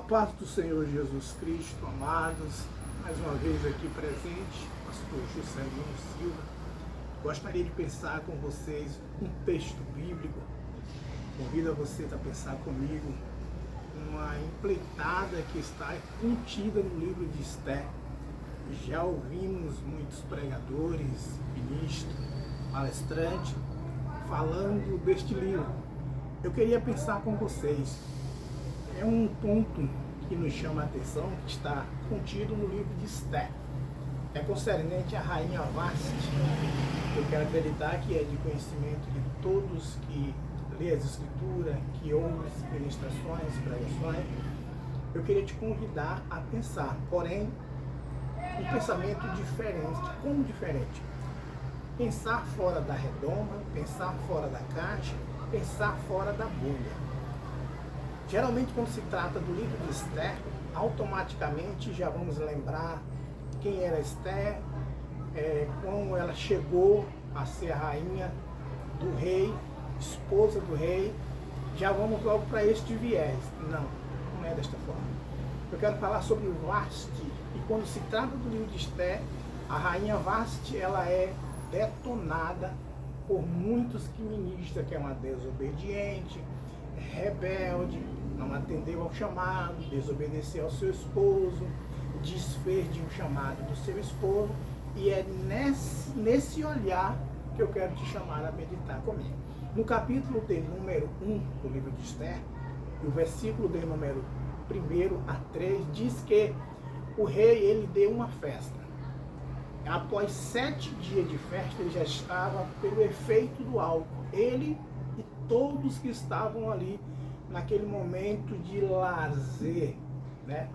paz do Senhor Jesus Cristo, amados, mais uma vez aqui presente, pastor Juscelino Silva. Gostaria de pensar com vocês um texto bíblico. Convido a vocês a pensar comigo uma empreitada que está contida no livro de Esther. Já ouvimos muitos pregadores, ministros, palestrantes falando deste livro. Eu queria pensar com vocês. É um ponto que nos chama a atenção, que está contido no livro de Esther. É concernente à rainha Vasti. Eu quero acreditar que é de conhecimento de todos que lê as escrituras, que ouvem as ministrações, pregações. Eu queria te convidar a pensar, porém, um pensamento diferente. Como diferente? Pensar fora da redoma, pensar fora da caixa, pensar fora da bolha. Geralmente, quando se trata do livro de Esther, automaticamente já vamos lembrar quem era Esther, como ela chegou a ser a rainha do rei, esposa do rei. Já vamos logo para este viés. Não é desta forma. Eu quero falar sobre o Vasti. E quando se trata do livro de Esther, a rainha Vasti, ela é detonada por muitos que ministram que é uma desobediente, rebelde, não atendeu ao chamado, desobedeceu ao seu esposo, desfez de um chamado do seu esposo, e é nesse olhar que eu quero te chamar a meditar comigo. No capítulo de número 1 do livro de Esther, o versículo de número 1 a 3, diz que o rei, ele deu uma festa. Após 7 dias de festa, ele já estava pelo efeito do álcool. Ele e todos que estavam ali naquele momento de lazer, né?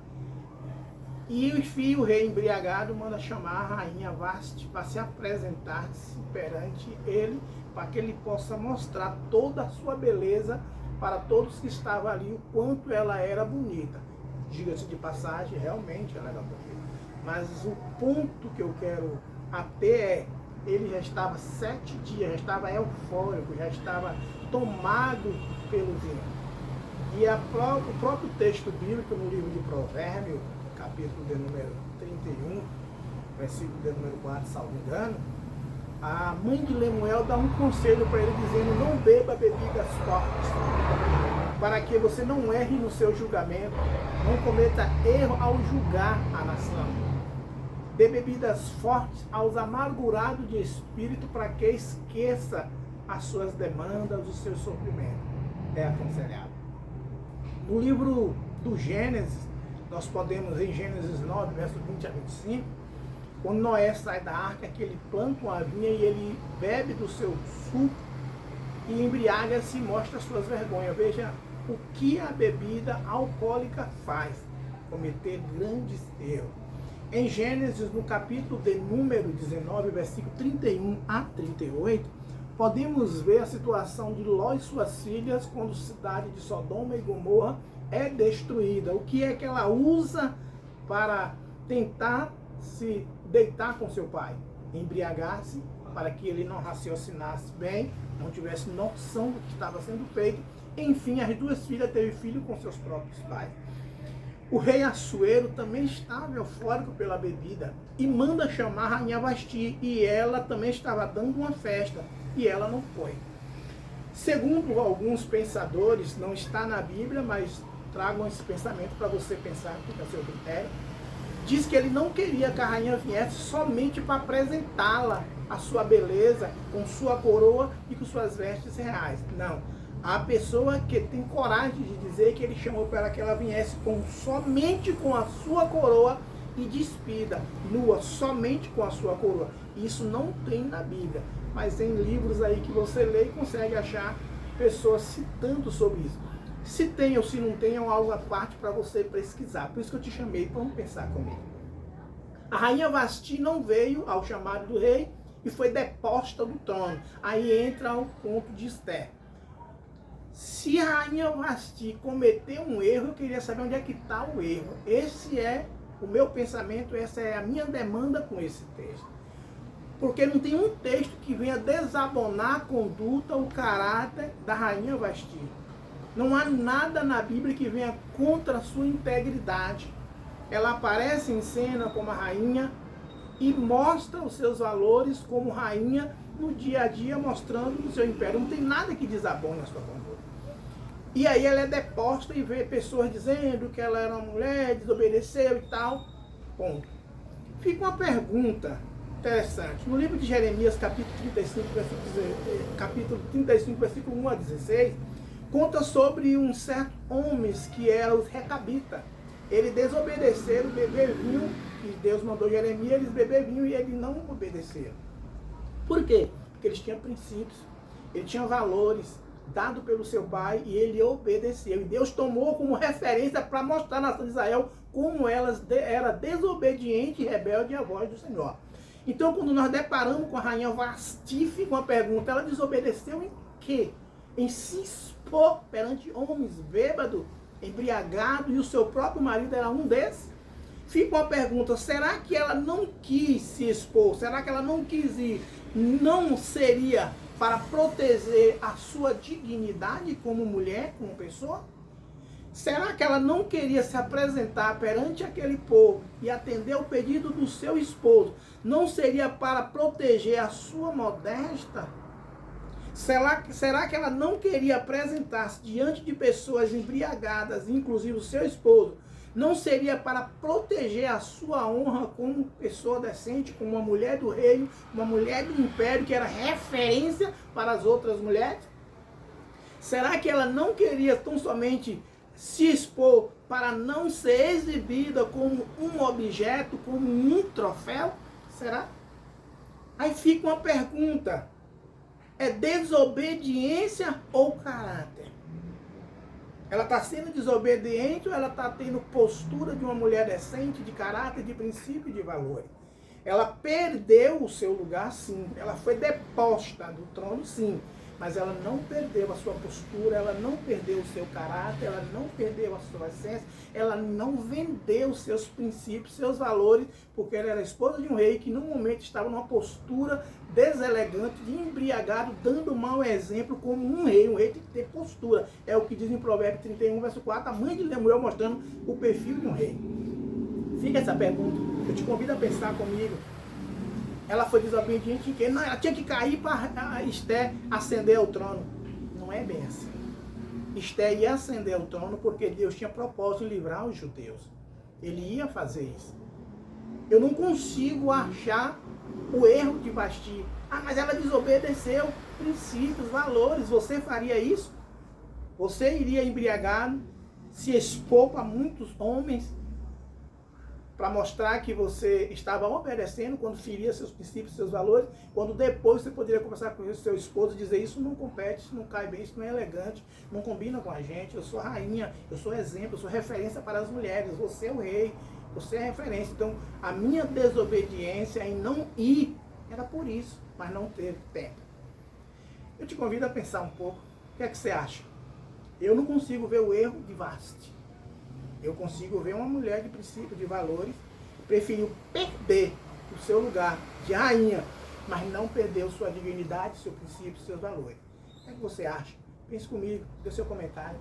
E o rei embriagado manda chamar a rainha Vasti para se apresentar-se perante ele, para que ele possa mostrar toda a sua beleza para todos que estavam ali, o quanto ela era bonita. Diga-se de passagem, realmente ela era bonita. Mas o ponto que eu quero até ele já estava 7 dias, já estava eufórico, já estava tomado pelo vinho. E o próprio texto bíblico no livro de Provérbios, capítulo de número 31, versículo de número 4, salvo engano, a mãe de Lemuel dá um conselho para ele, dizendo: não beba bebidas fortes, para que você não erre no seu julgamento, não cometa erro ao julgar a nação. Dê bebidas fortes aos amargurados de espírito, para que esqueça as suas demandas, os seus sofrimentos. É aconselhável. No livro do Gênesis, nós podemos, em Gênesis 9, versos 20 a 25, quando Noé sai da arca, que ele planta uma vinha e ele bebe do seu suco e embriaga-se e mostra suas vergonhas. Veja o que a bebida alcoólica faz: cometer grandes erros. Em Gênesis, no capítulo de número 19, versículo 31 a 38, podemos ver a situação de Ló e suas filhas quando a cidade de Sodoma e Gomorra é destruída. O que é que ela usa para tentar se deitar com seu pai? Embriagar-se, para que ele não raciocinasse bem, não tivesse noção do que estava sendo feito. Enfim, as duas filhas teve filho com seus próprios pais. O rei Assuero também estava eufórico pela bebida e manda chamar a rainha Vasti, e ela também estava dando uma festa, e ela não foi. Segundo alguns pensadores, não está na Bíblia, mas tragam esse pensamento para você pensar, fica a seu critério. Diz que ele não queria que a rainha viesse somente para apresentá-la, a sua beleza, com sua coroa e com suas vestes reais. Não. A pessoa que tem coragem de dizer que ele chamou para que ela viesse somente com a sua coroa e despida, nua, somente com a sua coroa. Isso não tem na Bíblia, mas tem livros aí que você lê e consegue achar pessoas citando sobre isso. Se tem ou se não tem, é algo à parte para você pesquisar. Por isso que eu te chamei, vamos pensar comigo. A rainha Vasti não veio ao chamado do rei e foi deposta do trono. Aí entra o ponto de Esther. Se a rainha Vasti cometeu um erro, eu queria saber onde é que está o erro. Esse é o meu pensamento, essa é a minha demanda com esse texto. Porque não tem um texto que venha desabonar a conduta, o caráter da rainha Vasti. Não há nada na Bíblia que venha contra a sua integridade. Ela aparece em cena como a rainha e mostra os seus valores como rainha no dia a dia, mostrando o seu império. Não tem nada que desabone a sua conduta. E aí ela é deposta e vê pessoas dizendo que ela era uma mulher, desobedeceu e tal. Ponto. Fica uma pergunta interessante. No livro de Jeremias, capítulo 35, versículo 1 a 16, conta sobre um certo homens que eram os recabitas. Eles desobedeceram, beber vinho, que Deus mandou Jeremias, eles beber vinho e eles não obedeceram. Por quê? Porque eles tinham princípios, eles tinham valores dados pelo seu pai e ele obedeceu. E Deus tomou como referência para mostrar à nação de Israel como elas era desobediente e rebelde à voz do Senhor. Então, quando nós deparamos com a rainha Vasti, fica uma pergunta: ela desobedeceu em quê? Em se expor perante homens bêbados, embriagados, e o seu próprio marido era um desses? Fica uma pergunta: será que ela não quis se expor? Será que ela não quis ir? Não seria para proteger a sua dignidade como mulher, como pessoa? Será que ela não queria se apresentar perante aquele povo e atender o pedido do seu esposo? Não seria para proteger a sua modéstia? Será que ela não queria apresentar-se diante de pessoas embriagadas, inclusive o seu esposo? Não seria para proteger a sua honra como pessoa decente, como uma mulher do reino, uma mulher do império que era referência para as outras mulheres? Será que ela não queria tão somente se expor para não ser exibida como um objeto, como um troféu? Será? Aí fica uma pergunta: é desobediência ou caráter? Ela está sendo desobediente ou ela está tendo postura de uma mulher decente, de caráter, de princípio e de valores? Ela perdeu o seu lugar, sim. Ela foi deposta do trono, sim. Mas ela não perdeu a sua postura, ela não perdeu o seu caráter, ela não perdeu a sua essência, ela não vendeu seus princípios, seus valores, porque ela era esposa de um rei que, no momento, estava numa postura deselegante, de embriagado, dando mau exemplo como um rei. Um rei tem que ter postura. É o que diz em Provérbios 31, verso 4, a mãe de Lemuel mostrando o perfil de um rei. Fica essa pergunta. Eu te convido a pensar comigo. Ela foi desobediente em quê? Não, ela tinha que cair para Esté ascender ao trono. Não é bem assim. Esté ia ascender ao trono porque Deus tinha propósito em livrar os judeus. Ele ia fazer isso. Eu não consigo achar o erro de Vasti. Ah, mas ela desobedeceu princípios, valores. Você faria isso? Você iria embriagado, se expor para muitos homens, para mostrar que você estava obedecendo quando feria seus princípios, seus valores, quando depois você poderia conversar com o seu esposo e dizer: isso não compete, isso não cai bem, isso não é elegante, não combina com a gente, eu sou a rainha, eu sou exemplo, eu sou referência para as mulheres, você é o rei, você é referência. Então, a minha desobediência em não ir era por isso, mas não teve tempo. Eu te convido a pensar um pouco. O que é que você acha? Eu não consigo ver o erro de Vasti. Eu consigo ver uma mulher de princípio, de valores, preferiu perder o seu lugar de rainha, mas não perdeu sua dignidade, seu princípio, seus valores. O que é que você acha? Pense comigo, dê seu comentário.